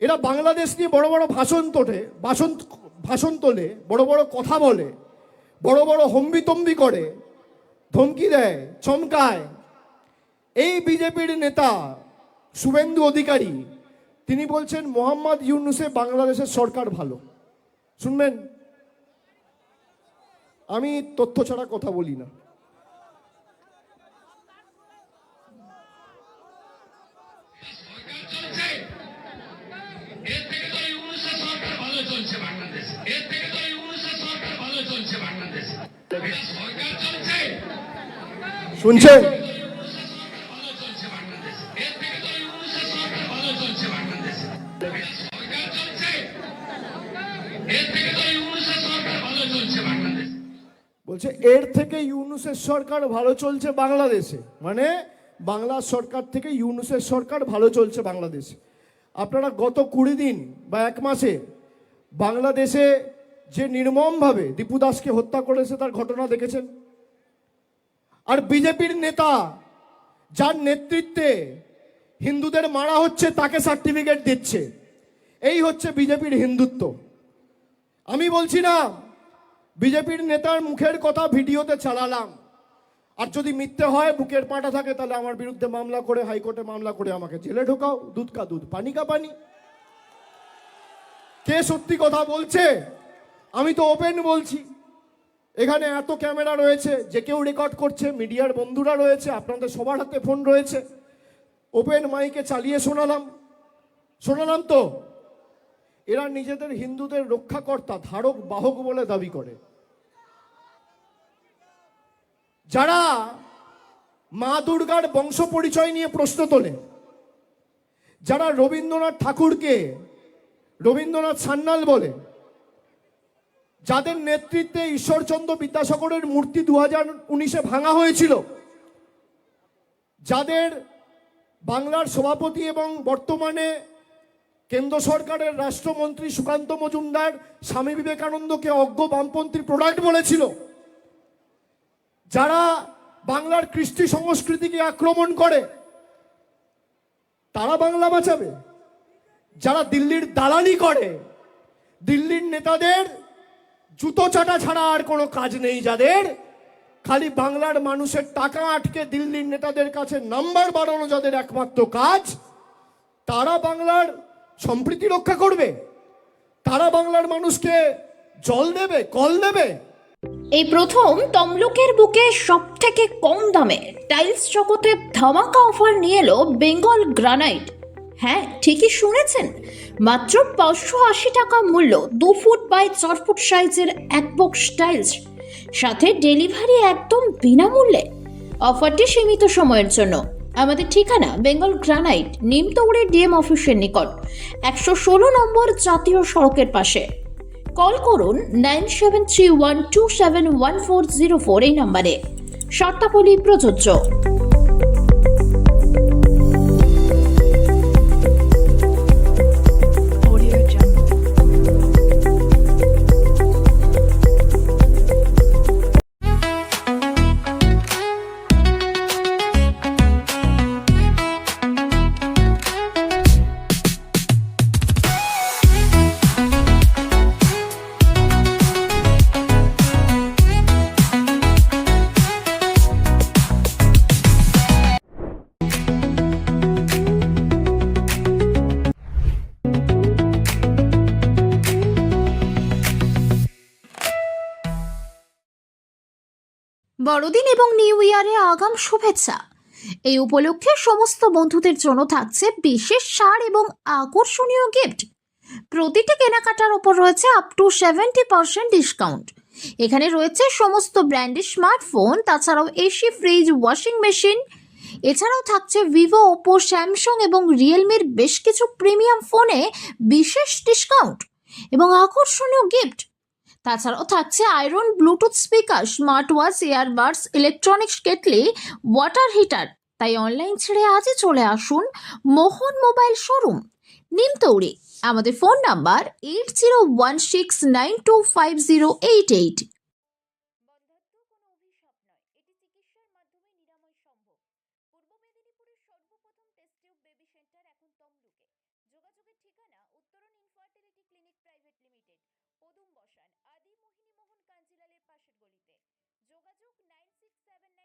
এরা বাংলাদেশ নিয়ে বড় বড় ভাষণ তোলে, বড় বড় কথা বলে, বড় বড় হম্বিতম্বি করে, ধমকি দেয়, চমকায়। এই বিজেপির নেতা শুভেন্দু অধিকারী তিনি বলছেন মোহাম্মদ ইউনূসে বাংলাদেশের সরকার ভালো। শুনবেন, আমি তথ্য ছাড়া কথা বলি না। শুনছেন? বলছে এর থেকে ইউনূসের সরকার ভালো চলছে বাংলাদেশে, মানে বাংলা সরকার থেকে ইউনূসের সরকার ভালো চলছে বাংলাদেশে। আপনারা গত 20 দিন বা 1 মাসে বাংলাদেশে যে নির্মমভাবে দীপু দাসকে হত্যা করেছে তার ঘটনা দেখেছেন। আর বিজেপির নেতা যার নেতৃত্বে হিন্দুদের মারা হচ্ছে তাকে সার্টিফিকেট দিচ্ছে। এই হচ্ছে বিজেপির হিন্দুত্ব। আমি বলছি না, বিজেপির নেতার মুখের কথা ভিডিওতে চালালাম, আর যদি মিথ্যে হয়, বুকের পাটা থাকে, তাহলে আমার বিরুদ্ধে মামলা করে, হাইকোর্টে মামলা করে আমাকে জেলে ঢোকাও। দুধ কা দুধ, পানি কা পানি। কে সত্যি কথা বলছে? আমি তো ওপেন বলছি। এখানে এত ক্যামেরা রয়েছে, যে কেউ রেকর্ড করছে, মিডিয়ার বন্ধুরা রয়েছে, আপনাদের সবার হাতে ফোন রয়েছে। ওপেন মাইকে চালিয়ে শোনালাম তো। এরা নিজেদের হিন্দুদের রক্ষাকর্তা, ধারক বাহক বলে দাবি করে। যারা মা দুর্গার বংশ পরিচয় নিয়ে প্রশ্ন তোলে, যারা রবীন্দ্রনাথ ঠাকুরকে রবীন্দ্রনাথ সান্যাল বলে, যাদের নেতৃত্বে ঈশ্বরচন্দ্র বিদ্যাসাগরের মূর্তি 2019-এ ভাঙা হয়েছিল, যাদের বাংলার সভাপতি এবং বর্তমানে কেন্দ্র সরকারের রাষ্ট্রমন্ত্রী সুকান্ত মজুমদার স্বামী বিবেকানন্দকে অজ্ঞ বামপন্থী প্রোডাক্ট বলেছিল, যারা বাংলার কৃষ্টি সংস্কৃতিকে আক্রমণ করে, তারা বাংলা বাঁচাবে? যারা দিল্লির দালালি করে, দিল্লির নেতাদের জুতো চাটা ছাড়া আর কোনো কাজ নেই, যাদের খালি বাংলার মানুষের টাকা আটকে দিল্লির নেতাদের কাছে নাম্বার বাড়ানো যাদের একমাত্র কাজ, তারা বাংলার সম্প্রীতি রক্ষা করবে? তারা বাংলার মানুষকে জল দেবে, কল দেবে? এই প্রথম তমলুকের বুকে সবথেকে কম দামে টাইলস জগতে ধামাকা অফার নিয়ে এলো বেঙ্গল গ্রানাইট। হ্যাঁ, ঠিকই শুনেছেন, মাত্র 580 টাকা মূল্য 2 ফুট বাই 4 ফুট সাইজের এক বক্স টাইলস, সাথে ডেলিভারি একদম বিনামূল্যে। অফারটি সীমিত সময়ের জন্য। আমাদের ঠিকানা বেঙ্গল গ্রানাইট, নিমতৌড়ে ডিএম অফিসের নিকট, 116 নম্বর জাতীয় সড়কের পাশে। কল করুন 9731271404 এই নম্বরে। শর্তাবলী প্রযোজ্য। বড়দিন এবং নিউ ইয়ারে আগাম শুভেচ্ছা। এই উপলক্ষে সমস্ত বন্ধুদের জন্য থাকছে বিশেষ ছাড় এবং আকর্ষণীয় গিফট। প্রতিটি কেনাকাটার ওপর রয়েছে আপ টু 70% ডিসকাউন্ট। এখানে রয়েছে সমস্ত ব্র্যান্ডের স্মার্টফোন, তাছাড়াও এসি, ফ্রিজ, ওয়াশিং মেশিন। এছাড়াও থাকছে ভিভো, ওপো, স্যামসাং এবং রিয়েলমির বেশ কিছু প্রিমিয়াম ফোনে বিশেষ ডিসকাউন্ট এবং আকর্ষণীয় গিফট। তাছাড়াও থাকছে iron, bluetooth speaker, smart watch, earbuds, electronics kettle, water heater. তাই অনলাইন ছেড়ে আজই চলে আসুন মোহন মোবাইল শোরুম, নিমতৌড়ি। আমাদের ফোন নাম্বার 8016925088। বন্ধ্যাত্ব কোনো অভিশাপ নয়, এটি চিকিৎসার মাধ্যমে নিরাময় সম্ভব। পূর্ব মেদিনীপুরের সর্বপ্রথম টেস্ট টিউব বেবি সেন্টার এখন তমলুকে। যোগাযোগের ঠিকানা যোগাযোগ 9679